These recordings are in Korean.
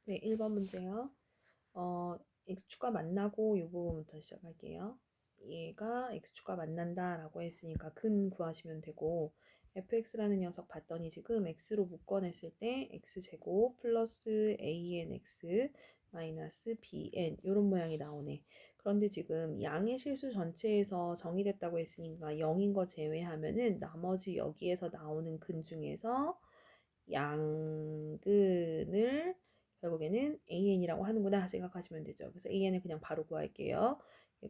네, 1번 문제요. x축과 만나고 이 부분부터 시작할게요. 얘가 x축과 만난다라고 했으니까 근 구하시면 되고 fx라는 녀석 봤더니 지금 x로 묶어냈을 때 x제곱 플러스 anx 마이너스 bn 이런 모양이 나오네. 그런데 지금 양의 실수 전체에서 정의됐다고 했으니까 0인 거 제외하면은 나머지 여기에서 나오는 근 중에서 양근을 결국에는 an이라고 하는구나 생각하시면 되죠. 그래서 an을 그냥 바로 구할게요.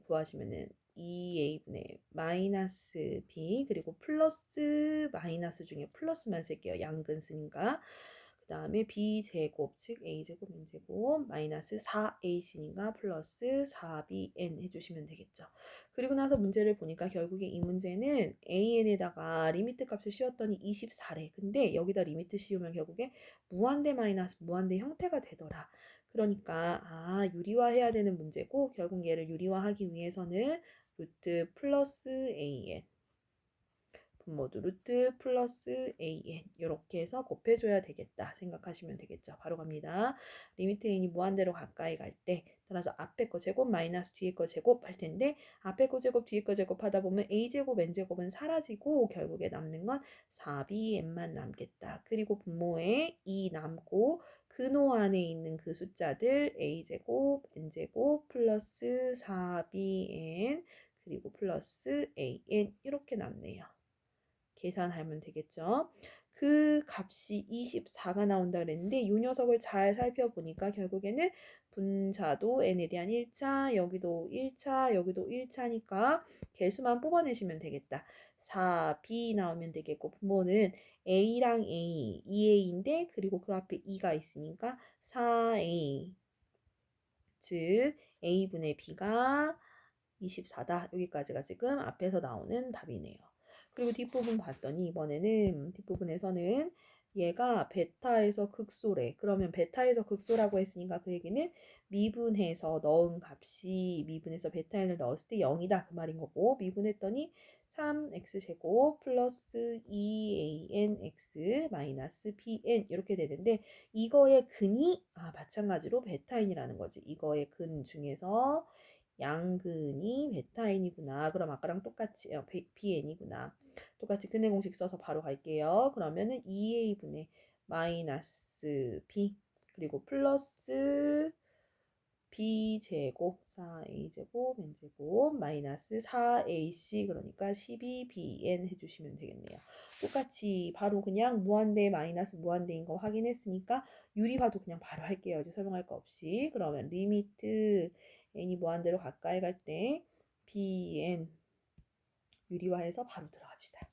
구하시면은 2a분의 마이너스 b 그리고 플러스 마이너스 중에 플러스만 쓸게요. 양근 쓰니까. 그 다음에 b제곱 즉 a제곱 n제곱 마이너스 4ac니까 플러스 4bn 해주시면 되겠죠. 그리고 나서 문제를 보니까 결국에 이 문제는 an에다가 리미트 값을 씌웠더니 24래. 근데 여기다 리미트 씌우면 결국에 무한대 마이너스 무한대 형태가 되더라. 그러니까 유리화해야 되는 문제고 결국 얘를 유리화하기 위해서는 루트 플러스 an 분모도 루트 플러스 an 이렇게 해서 곱해줘야 되겠다 생각하시면 되겠죠. 바로 갑니다. 리미트 n이 무한대로 가까이 갈 때 따라서 앞에 거 제곱 마이너스 뒤에 거 제곱 할 텐데 앞에 거 제곱 뒤에 거 제곱 하다 보면 a제곱 n제곱은 사라지고 결국에 남는 건 4bn만 남겠다. 그리고 분모에 2 남고 근호 안에 있는 그 숫자들 a제곱 n제곱 플러스 4bn 그리고 플러스 an 이렇게 남네요. 계산하면 되겠죠. 그 값이 24가 나온다 그랬는데 이 녀석을 잘 살펴보니까 결국에는 분자도 n에 대한 1차, 여기도 1차, 여기도 1차니까 개수만 뽑아내시면 되겠다. 4b 나오면 되겠고 분모는 a랑 a, 2a인데 그리고 그 앞에 2가 있으니까 4a 즉 a분의 b가 24다. 여기까지가 지금 앞에서 나오는 답이네요. 그리고 뒷부분 봤더니 이번에는 뒷부분에서는 얘가 베타에서 극소래. 그러면 베타에서 극소라고 했으니까 그 얘기는 미분해서 넣은 값이 미분해서 베타n을 넣었을 때 0이다. 그 말인 거고 미분했더니 3x제곱 플러스 2anx 마이너스 bn 이렇게 되는데 이거의 근이 마찬가지로 베타n이라는 거지. 이거의 근 중에서 양근이 베타n이구나. 그럼 아까랑 똑같이 bn이구나. 똑같이 근의 공식 써서 바로 갈게요. 그러면은 2a분의 마이너스 b 그리고 플러스 b제곱 4a제곱 n제곱 마이너스 4ac 그러니까 12bn 해주시면 되겠네요. 똑같이 바로 그냥 무한대 마이너스 무한대인 거 확인했으니까 유리화도 그냥 바로 할게요. 이제 설명할 거 없이. 그러면 리미트 n이 무한대로 가까이 갈 때 bn 유리화해서 바로 들어갑시다.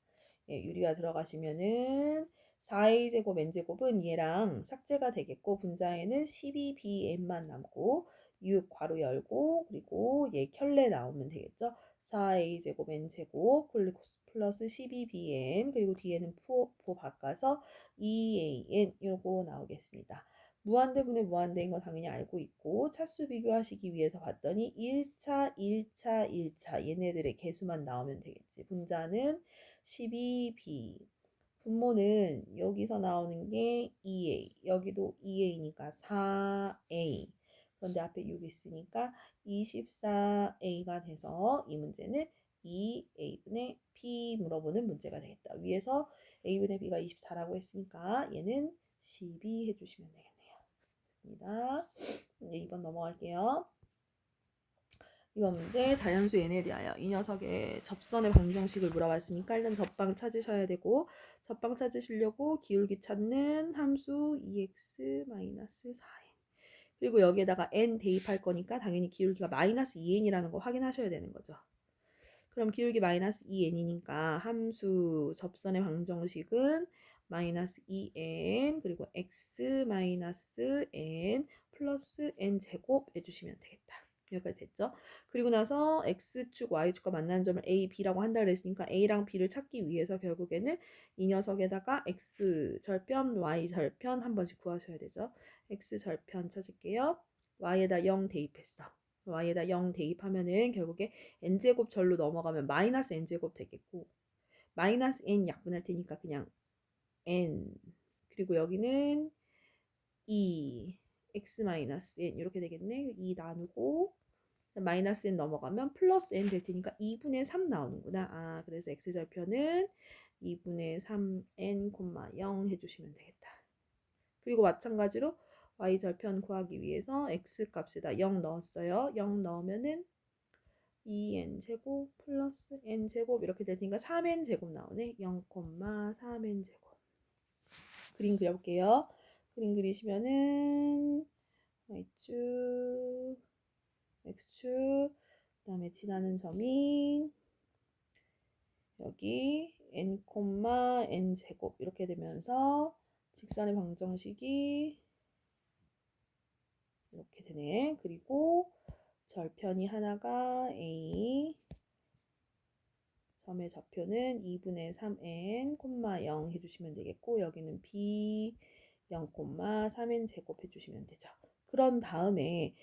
예, 유리화 들어가시면은 4a제곱 n제곱은 얘랑 삭제가 되겠고 분자에는 12bn만 남고 6 괄호 열고 그리고 얘 켤레 나오면 되겠죠. 4a제곱 n제곱 플러스 12bn 그리고 뒤에는 보 바꿔서 2an 요거 나오겠습니다. 무한대분의 무한대인 거 당연히 알고 있고 차수 비교하시기 위해서 봤더니 1차, 1차, 1차 얘네들의 개수만 나오면 되겠지. 분자는 12b 분모는 여기서 나오는 게 2a 여기도 2a니까 4a 그런데 앞에 6 있으니까 24a가 돼서 이 문제는 2a분의 b 물어보는 문제가 되겠다. 위에서 a분의 b가 24라고 했으니까 얘는 12 해주시면 되겠네요. 됐습니다. 이제 2번 넘어갈게요. 이번 문제 자연수 n에 대하여 이 녀석의 접선의 방정식을 물어봤으니까 일단 접방 찾으셔야 되고 접방 찾으시려고 기울기 찾는 함수 2x-4n 그리고 여기에다가 n 대입할 거니까 당연히 기울기가 마이너스 2n이라는 거 확인하셔야 되는 거죠. 그럼 기울기 마이너스 2n이니까 함수 접선의 방정식은 마이너스 2n 그리고 x 마이너스 n 플러스 n 제곱 해주시면 되겠다. 여기까지 됐죠? 그리고 나서 x축, y축과 만나는 점을 a, b라고 한다 그랬으니까 a랑 b를 찾기 위해서 결국에는 이 녀석에다가 x 절편, y 절편 한 번씩 구하셔야 되죠. x 절편 찾을게요. y에다 0 대입했어. y에다 0 대입하면은 결국에 n제곱 절로 넘어가면 마이너스 n제곱 되겠고 마이너스 n 약분할 테니까 그냥 n 그리고 여기는 2 x-n 이렇게 되겠네. 2 나누고 마이너스 n 넘어가면 플러스 n 될 테니까 2분의 3 나오는구나. 아, 그래서 x절편은 2분의 3n, 0 해주시면 되겠다. 그리고 마찬가지로 y절편 구하기 위해서 x 값에다 0 넣었어요. 0 넣으면은 2n제곱 플러스 n제곱 이렇게 될 테니까 3n제곱 나오네. 0, 3n제곱. 그림 그려볼게요. 그림 그리시면은 y축, x축, 그 다음에 지나는 점이 여기 n, n제곱 이렇게 되면서 직선의 방정식이 이렇게 되네. 그리고 절편이 하나가 a, 점의 좌표는 2분의 3n, 0 해주시면 되겠고 여기는 b, 0, 3n 제곱 해주시면 되죠. 그런 다음에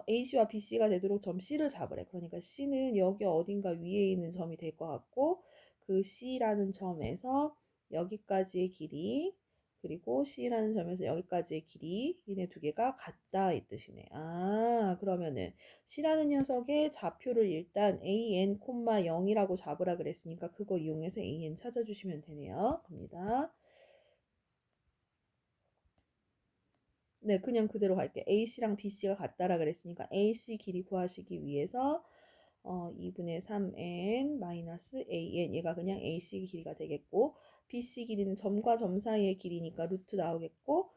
AC와 BC가 되도록 점 C를 잡으래. 그러니까 C는 여기 어딘가 위에 있는 점이 될 것 같고 그 C라는 점에서 여기까지의 길이 그리고 C라는 점에서 여기까지의 길이 얘네 두 개가 같다 이 뜻이네. 아, 그러면은 C라는 녀석의 좌표를 일단 AN, 0이라고 잡으라 그랬으니까 그거 이용해서 AN 찾아주시면 되네요. 갑니다. 네, 그냥 그대로 갈게요. AC랑 BC가 같다라 그랬으니까 AC 길이 구하시기 위해서 2분의 3n 마이너스 AN 얘가 그냥 AC 길이가 되겠고 BC 길이는 점과 점 사이의 길이니까 루트 나오겠고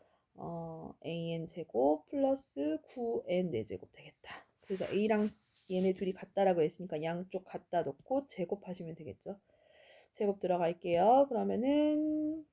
AN 제곱 플러스 9n 4제곱 되겠다. 그래서 A랑 얘네 둘이 같다라고 했으니까 양쪽 갖다 놓고 제곱하시면 되겠죠. 제곱 들어갈게요. 그러면은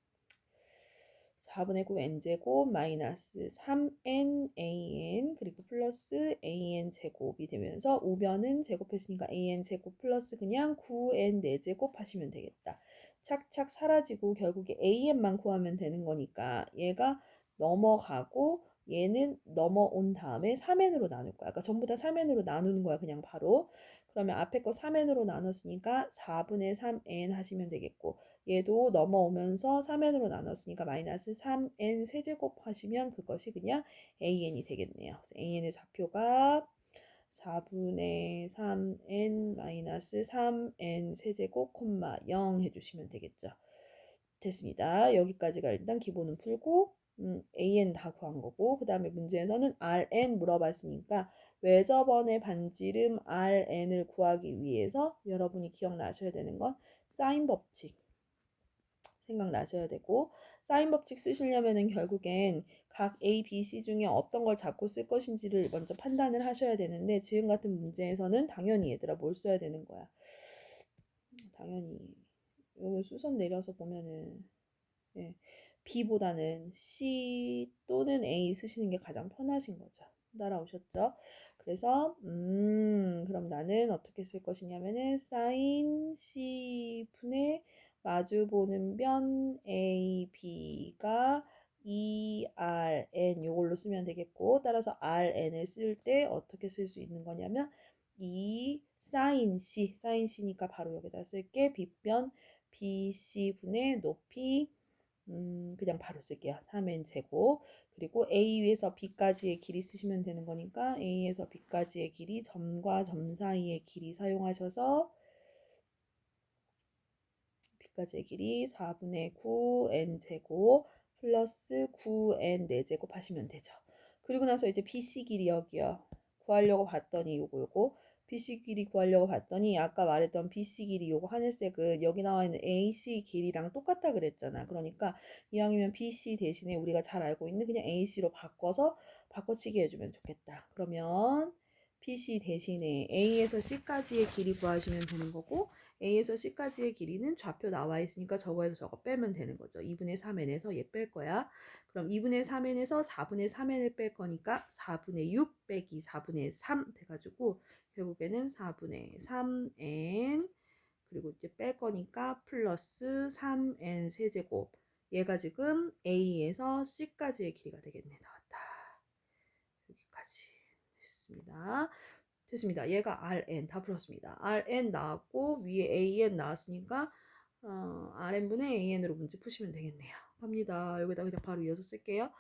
4분의 9 n제곱 마이너스 3n an 그리고 플러스 an 제곱이 되면서 우변은 제곱했으니까 an 제곱 플러스 그냥 9n 4제곱 하시면 되겠다. 착착 사라지고 결국에 an만 구하면 되는 거니까 얘가 넘어가고 얘는 넘어온 다음에 3n으로 나눌 거야. 그러니까 전부 다 3n으로 나누는 거야. 그냥 바로. 그러면 앞에 거 3n으로 나눴으니까 4분의 3n 하시면 되겠고 얘도 넘어오면서 3n으로 나눴으니까 마이너스 3n 세제곱 하시면 그것이 그냥 an이 되겠네요. 그래서 an의 좌표가 4분의 3n 마이너스 3n 세제곱 0 해주시면 되겠죠. 됐습니다. 여기까지가 일단 기본은 풀고 an 다 구한 거고 그 다음에 문제에서는 rn 물어봤으니까 외접원의 반지름 rn을 구하기 위해서 여러분이 기억나셔야 되는 건 사인 법칙 생각나셔야 되고 사인 법칙 쓰시려면은 결국엔 각 A, B, C 중에 어떤 걸 잡고 쓸 것인지를 먼저 판단을 하셔야 되는데 지금 같은 문제에서는 당연히 얘들아 뭘 써야 되는 거야. 당연히 여기 수선 내려서 보면은 예, B보다는 C 또는 A 쓰시는 게 가장 편하신 거죠. 따라오셨죠? 그래서 그럼 나는 어떻게 쓸 것이냐면은 sin C 분의 마주보는 변 A, B가 ERN 요걸로 쓰면 되겠고 따라서 RN을 쓸 때 어떻게 쓸 수 있는 거냐면 이 sin C니까 바로 여기다 쓸게 빗변 BC 분의 높이 그냥 바로 쓸게요. 3n 제곱 그리고 A 위에서 B까지의 길이 쓰시면 되는 거니까 A에서 B까지의 길이 점과 점 사이의 길이 사용하셔서 B까지의 길이 4분의 9n 제곱 플러스 9n 4제곱 하시면 되죠. 그리고 나서 이제 BC 길이 여기요. 구하려고 봤더니 요거 BC 길이 구하려고 봤더니 아까 말했던 BC 길이 요거 하늘색은 여기 나와 있는 AC 길이랑 똑같다 그랬잖아. 그러니까 이왕이면 BC 대신에 우리가 잘 알고 있는 그냥 AC로 바꿔서 바꿔치기 해주면 좋겠다. 그러면 BC 대신에 A에서 C까지의 길이 구하시면 되는 거고 A에서 C까지의 길이는 좌표 나와 있으니까 저거에서 저거 빼면 되는 거죠. 2분의 3n에서 얘 뺄 거야. 그럼 2분의 3n에서 4분의 3n을 뺄 거니까 4분의 6 빼기 4분의 3 돼가지고 결국에는 4분의 3n 그리고 이제 뺄 거니까 플러스 3n 세제곱 얘가 지금 A에서 C까지의 길이가 되겠네. 나왔다. 여기까지 됐습니다. 됐습니다. 얘가 Rn 다 풀었습니다. Rn 나왔고 위에 AN 나왔으니까 Rn분의 AN으로 문제 푸시면 되겠네요. 갑니다. 여기다 그냥 바로 이어서 쓸게요.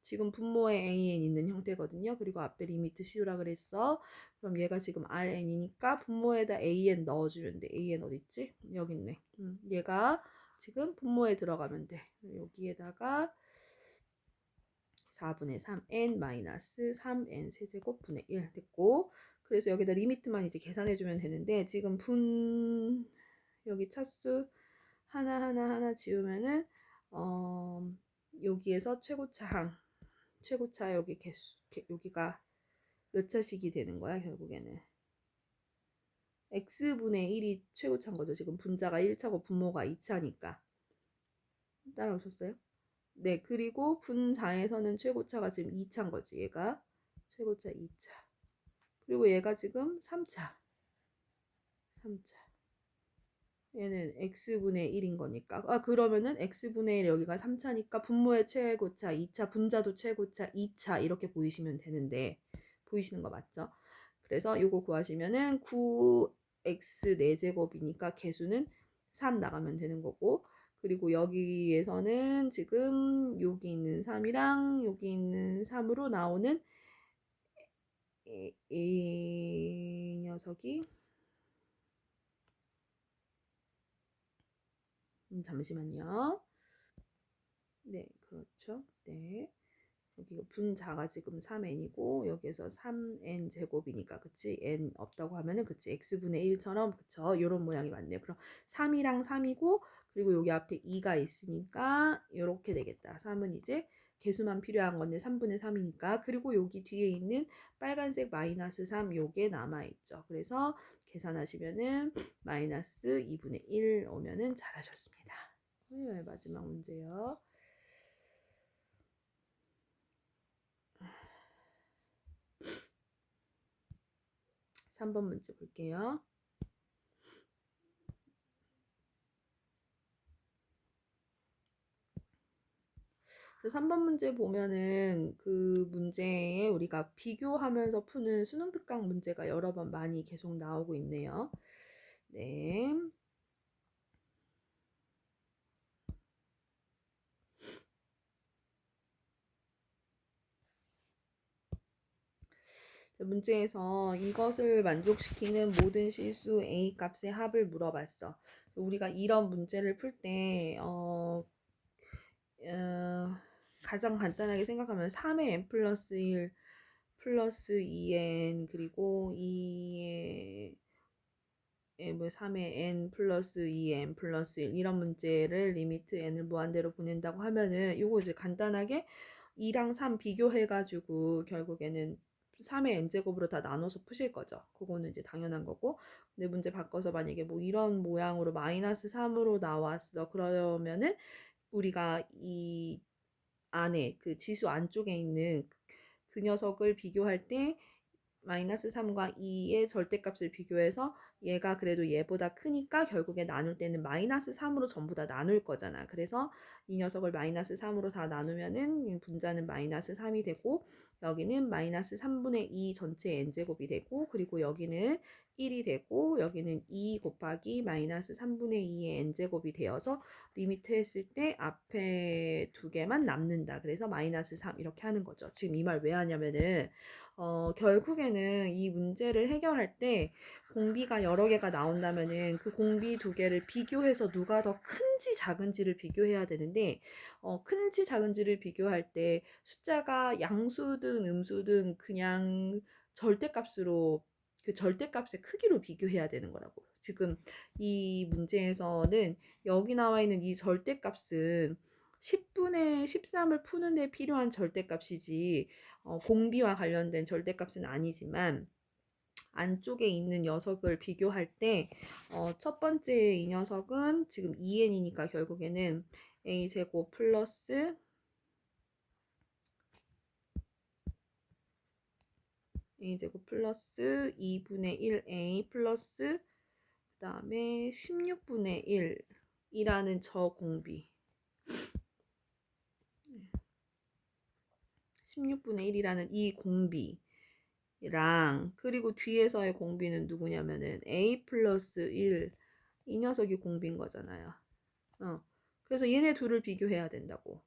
지금 분모에 AN 있는 형태거든요. 그리고 앞에 리미트 씌우라 그랬어. 그럼 얘가 지금 RN이니까 분모에다 AN 넣어주면 돼. AN 어딨지? 여기 있네. 얘가 지금 분모에 들어가면 돼. 여기에다가 4분의 3n 마이너스 3n 세제곱 분의 1 됐고, 그래서 여기다 리미트만 이제 계산해주면 되는데, 지금 여기 차수 하나 지우면은 여기에서 최고차 여기 개수, 여기가 몇 차씩이 되는 거야 결국에는. x분의 1이 최고차인 거죠. 지금 분자가 1차고 분모가 2차니까. 따라오셨어요? 네, 그리고 분자에서는 최고차가 지금 2차인 거지. 얘가 최고차 2차. 그리고 얘가 지금 3차. 얘는 x분의 1인 거니까. 그러면은 x분의 1 여기가 3차니까 분모의 최고차 2차, 분자도 최고차 2차 이렇게 보이시면 되는데, 보이시는 거 맞죠? 그래서 요거 구하시면은 9x 4제곱이니까 개수는 3 나가면 되는 거고, 그리고 여기에서는 지금 여기 있는 3이랑 여기 있는 3으로 나오는 이 녀석이 잠시만요. 네, 그렇죠. 네. 여기 분자가 지금 3n이고 여기에서 3n 제곱이니까 그치? n 없다고 하면은 그치? x분의 1처럼 그쵸? 요런 모양이 맞네요. 그럼 3이랑 3이고 그리고 여기 앞에 2가 있으니까 요렇게 되겠다. 3은 이제 개수만 필요한 건데 3분의 3이니까. 그리고 여기 뒤에 있는 빨간색 마이너스 3 요게 남아있죠. 그래서 계산하시면은 마이너스 2분의 1 오면은 잘하셨습니다. 네, 마지막 문제요. 3번 문제 볼게요. 3번 문제 보면은 그 문제에 우리가 비교하면서 푸는 수능 특강 문제가 여러 번 많이 계속 나오고 있네요. 네. 문제에서 이것을 만족시키는 모든 실수 A 값의 합을 물어봤어. 우리가 이런 문제를 풀 때, 가장 간단하게 생각하면 3의 n 플러스 1 플러스 2n 그리고 2의 뭐 3의 n 플러스 2n 플러스 1 이런 문제를 리미트 n을 무한대로 보낸다고 하면은 요거 이제 간단하게 2랑 3 비교해가지고 결국에는 3의 n제곱으로 다 나눠서 푸실 거죠. 그거는 이제 당연한 거고. 근데 문제 바꿔서 만약에 뭐 이런 모양으로 마이너스 3으로 나왔어. 그러면은 우리가 이 안에 그 지수 안쪽에 있는 그 녀석을 비교할 때 마이너스 3과 2의 절대값을 비교해서 얘가 그래도 얘보다 크니까 결국에 나눌 때는 마이너스 3으로 전부 다 나눌 거잖아. 그래서 이 녀석을 마이너스 3으로 다 나누면은 분자는 마이너스 3이 되고 여기는 마이너스 3분의 2 전체 n제곱이 되고 그리고 여기는 1이 되고 여기는 2 곱하기 마이너스 3분의 2의 n제곱이 되어서 리미트 했을 때 앞에 두 개만 남는다. 그래서 마이너스 3 이렇게 하는 거죠. 지금 이 말 왜 하냐면은 결국에는 이 문제를 해결할 때 공비가 여러 개가 나온다면은 그 공비 두 개를 비교해서 누가 더 큰지 작은지를 비교해야 되는데 큰지 작은지를 비교할 때 숫자가 양수든 음수든 그냥 절대값으로 그 절대값의 크기로 비교해야 되는 거라고. 지금 이 문제에서는 여기 나와 있는 이 절대값은 10분의 13을 푸는 데 필요한 절대값이지 공비와 관련된 절대값은 아니지만 안쪽에 있는 녀석을 비교할 때 첫 번째 이 녀석은 지금 2n이니까 결국에는 a제곱 플러스 a제곱 플러스 2분의 1a 플러스 그 다음에 16분의 1이라는 저 공비 16분의 1이라는 이 공비랑 그리고 뒤에서의 공비는 누구냐면은 a 플러스 1 이 녀석이 공비인 거잖아요. 그래서 얘네 둘을 비교해야 된다고.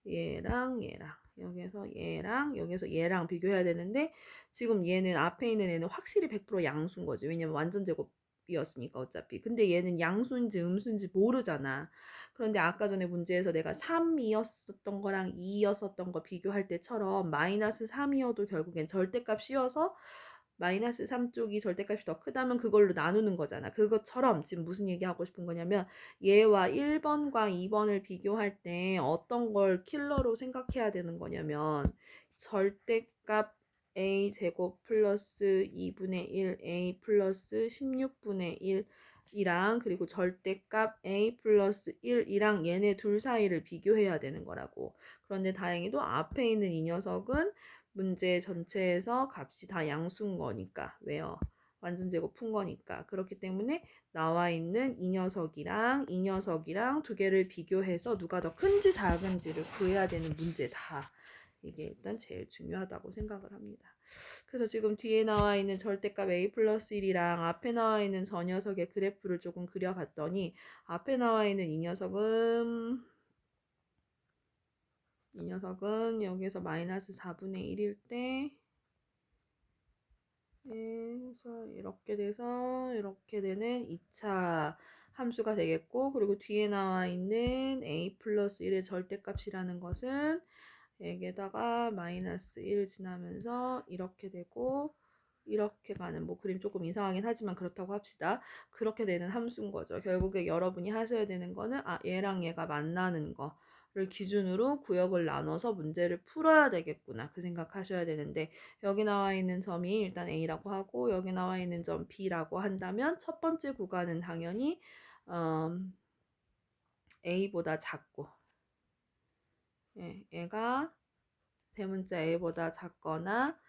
얘랑 얘랑 여기서 얘랑 여기서 얘랑 비교해야 되는데 지금 얘는 앞에 있는 애는 확실히 100% 양수인 거지. 왜냐면 완전 제곱이었으니까 어차피. 근데 얘는 양수인지 음수인지 모르잖아. 그런데 아까 전에 문제에서 내가 3이었었던 거랑 2였었던 거 비교할 때처럼 마이너스 3이어도 결국엔 절대값 씌워서 마이너스 3 쪽이 절대값이 더 크다면 그걸로 나누는 거잖아. 그것처럼 지금 무슨 얘기하고 싶은 거냐면 얘와 1번과 2번을 비교할 때 어떤 걸 킬러로 생각해야 되는 거냐면 절대값 a 제곱 플러스 2분의 1 a 플러스 16분의 1 이랑 그리고 절대값 a 플러스 1이랑 얘네 둘 사이를 비교해야 되는 거라고. 그런데 다행히도 앞에 있는 이 녀석은 문제 전체에서 값이 다 양수인 거니까. 왜요? 완전 제곱 푼 거니까. 그렇기 때문에 나와 있는 이 녀석이랑 두 개를 비교해서 누가 더 큰지 작은지를 구해야 되는 문제다. 이게 일단 제일 중요하다고 생각을 합니다. 그래서 지금 뒤에 나와 있는 절대값 a 플러스 1이랑 앞에 나와 있는 저 녀석의 그래프를 조금 그려봤더니 앞에 나와 있는 이 녀석은 여기서 마이너스 4분의 1일 때 그래서 이렇게 돼서 이렇게 되는 2차 함수가 되겠고 그리고 뒤에 나와 있는 a 플러스 1의 절대값이라는 것은 여기에다가 마이너스 1 지나면서 이렇게 되고 이렇게 가는 뭐 그림 조금 이상하긴 하지만 그렇다고 합시다. 그렇게 되는 함수인 거죠. 결국에 여러분이 하셔야 되는 거는 얘랑 얘가 만나는 거를 기준으로 구역을 나눠서 문제를 풀어야 되겠구나. 그 생각하셔야 되는데 여기 나와 있는 점이 일단 A라고 하고 여기 나와 있는 점 B라고 한다면 첫 번째 구간은 당연히 A보다 작고 얘가 대문자 A보다 작거나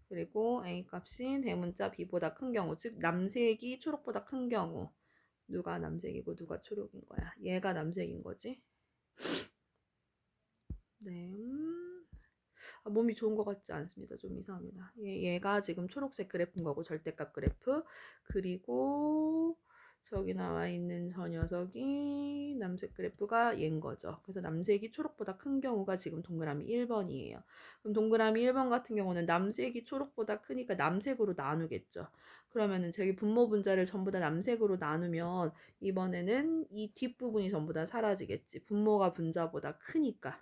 그리고 A 값이 대문자 B보다 큰 경우 즉 남색이 초록보다 큰 경우 누가 남색이고 누가 초록인 거야? 얘가 남색인 거지. 네. 몸이 좋은 것 같지 않습니다. 좀 이상합니다. 얘가 지금 초록색 그래프인 거고 절대값 그래프. 그리고 저기 나와 있는 저 녀석이 남색 그래프가 얘인 거죠. 그래서 남색이 초록보다 큰 경우가 지금 동그라미 1번이에요. 그럼 동그라미 1번 같은 경우는 남색이 초록보다 크니까 남색으로 나누겠죠. 그러면은 저기 분모 분자를 전부 다 남색으로 나누면 이번에는 이 뒷부분이 전부 다 사라지겠지. 분모가 분자보다 크니까.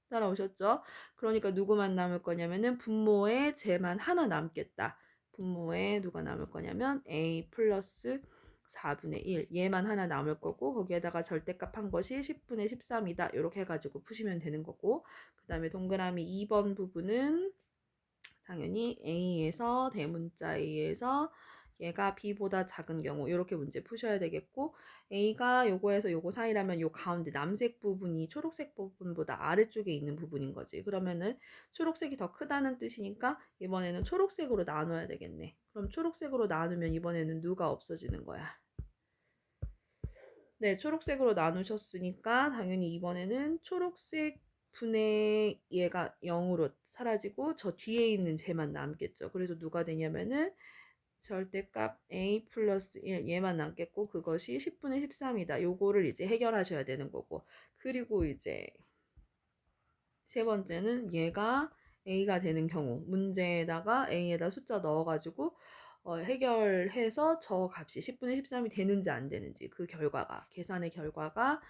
따라오셨죠? 그러니까 누구만 남을 거냐면은 분모에 쟤만 하나 남겠다. 분모에 누가 남을 거냐면 a 플러스 4분의 1 얘만 하나 남을 거고 거기에다가 절대값 한 것이 10분의 13이다. 이렇게 해가지고 푸시면 되는 거고 그 다음에 동그라미 2번 부분은 당연히 A에서 대문자 A에서 얘가 B보다 작은 경우 이렇게 문제 푸셔야 되겠고 A가 요거에서 요거 사이라면 요 가운데 남색 부분이 초록색 부분보다 아래쪽에 있는 부분인 거지. 그러면은 초록색이 더 크다는 뜻이니까 이번에는 초록색으로 나눠야 되겠네. 그럼 초록색으로 나누면 이번에는 누가 없어지는 거야? 네, 초록색으로 나누셨으니까 당연히 이번에는 초록색 분의 얘가 0으로 사라지고 저 뒤에 있는 쟤만 남겠죠. 그래서 누가 되냐면은 절대값 a 플러스 1 얘만 남겠고 그것이 10분의 13이다. 요거를 이제 해결하셔야 되는 거고 그리고 이제 세 번째는 얘가 a가 되는 경우 문제에다가 a에다 숫자 넣어가지고 해결해서 저 값이 10분의 13이 되는지 안 되는지 그 결과가 계산의 결과가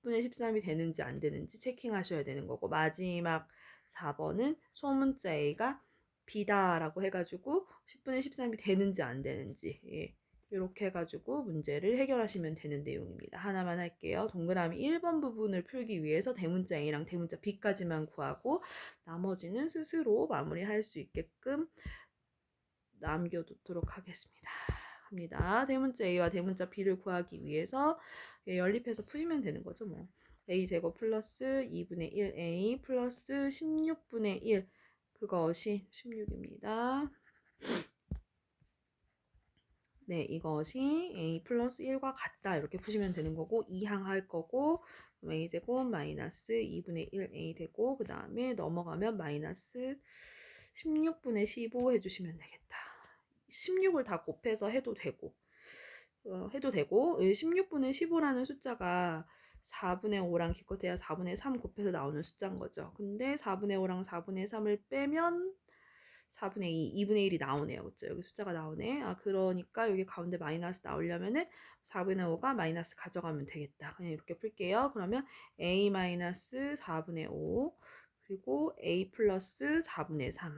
10분의 13이 되는지 안 되는지 체킹하셔야 되는 거고 마지막 4번은 소문자 a가 b다라고 해가지고 10분의 13이 되는지 안 되는지 이렇게 해가지고 문제를 해결하시면 되는 내용입니다. 하나만 할게요. 동그라미 1번 부분을 풀기 위해서 대문자 A랑 대문자 B까지만 구하고 나머지는 스스로 마무리할 수 있게끔 남겨두도록 하겠습니다. 갑니다. 대문자 A와 대문자 B를 구하기 위해서 연립해서 푸시면 되는 거죠. 뭐. A제곱 플러스 2분의 1A 플러스 16분의 1 그것이 16입니다. 네, 이것이 a 플러스 1과 같다 이렇게 푸시면 되는 거고 2항 할 거고 a제곱 마이너스 2분의 1a 되고 그 다음에 넘어가면 마이너스 16분의 15 해주시면 되겠다. 16을 다 곱해서 해도 되고 16분의 15라는 숫자가 4분의 5랑 기껏해야 4분의 3 곱해서 나오는 숫자인 거죠. 근데 4분의 5랑 4분의 3을 빼면 4분의 2, 2분의 1이 나오네요. 그죠? 여기 숫자가 나오네. 아, 그러니까 여기 가운데 마이너스 나오려면은 4분의 5가 마이너스 가져가면 되겠다. 그냥 이렇게 풀게요. 그러면 a 마이너스 4분의 5 그리고 a 플러스 4분의 3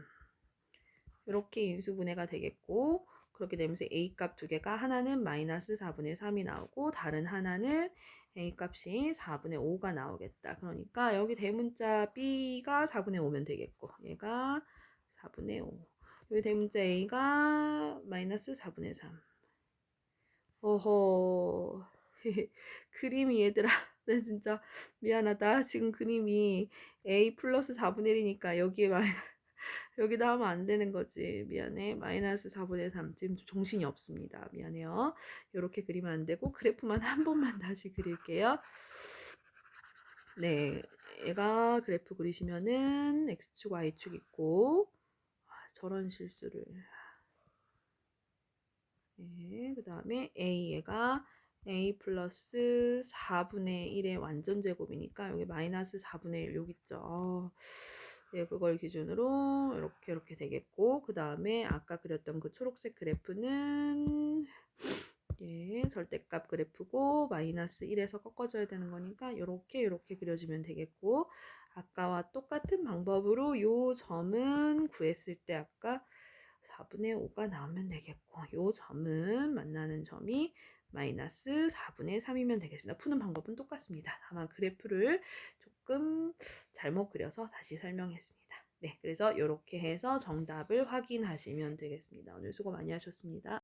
이렇게 인수분해가 되겠고 그렇게 되면서 a 값 두 개가 하나는 마이너스 4분의 3이 나오고 다른 하나는 a 값이 4분의 5가 나오겠다. 그러니까 여기 대문자 b가 4분의 5면 되겠고 얘가 4분의 5 여기 대문자 a가 마이너스 4분의 3 어허 그림이 얘들아 나 진짜 미안하다. 지금 그림이 a 플러스 4분의 1이니까 여기에 여기다 하면 안 되는 거지. 미안해. 마이너스 4분의 3. 지금 정신이 없습니다. 미안해요. 이렇게 그리면 안 되고 그래프만 한 번만 다시 그릴게요. 네, 얘가 그래프 그리시면은 x축, y축 있고 저런 실수를. 네, 그 다음에 a 얘가 a 플러스 4분의 1의 완전 제곱이니까 여기 마이너스 4분의 1 여기 있죠. 예, 그걸 기준으로 이렇게 되겠고 그 다음에 아까 그렸던 그 초록색 그래프는 예, 절대값 그래프고 마이너스 1에서 꺾어줘야 되는 거니까 이렇게 그려지면 되겠고 아까와 똑같은 방법으로 요 점은 구했을 때 아까 4분의 5가 나오면 되겠고 요 점은 만나는 점이 마이너스 4분의 3이면 되겠습니다. 푸는 방법은 똑같습니다. 다만 그래프를 조금 잘못 그려서 다시 설명했습니다. 네, 그래서 이렇게 해서 정답을 확인하시면 되겠습니다. 오늘 수고 많이 하셨습니다.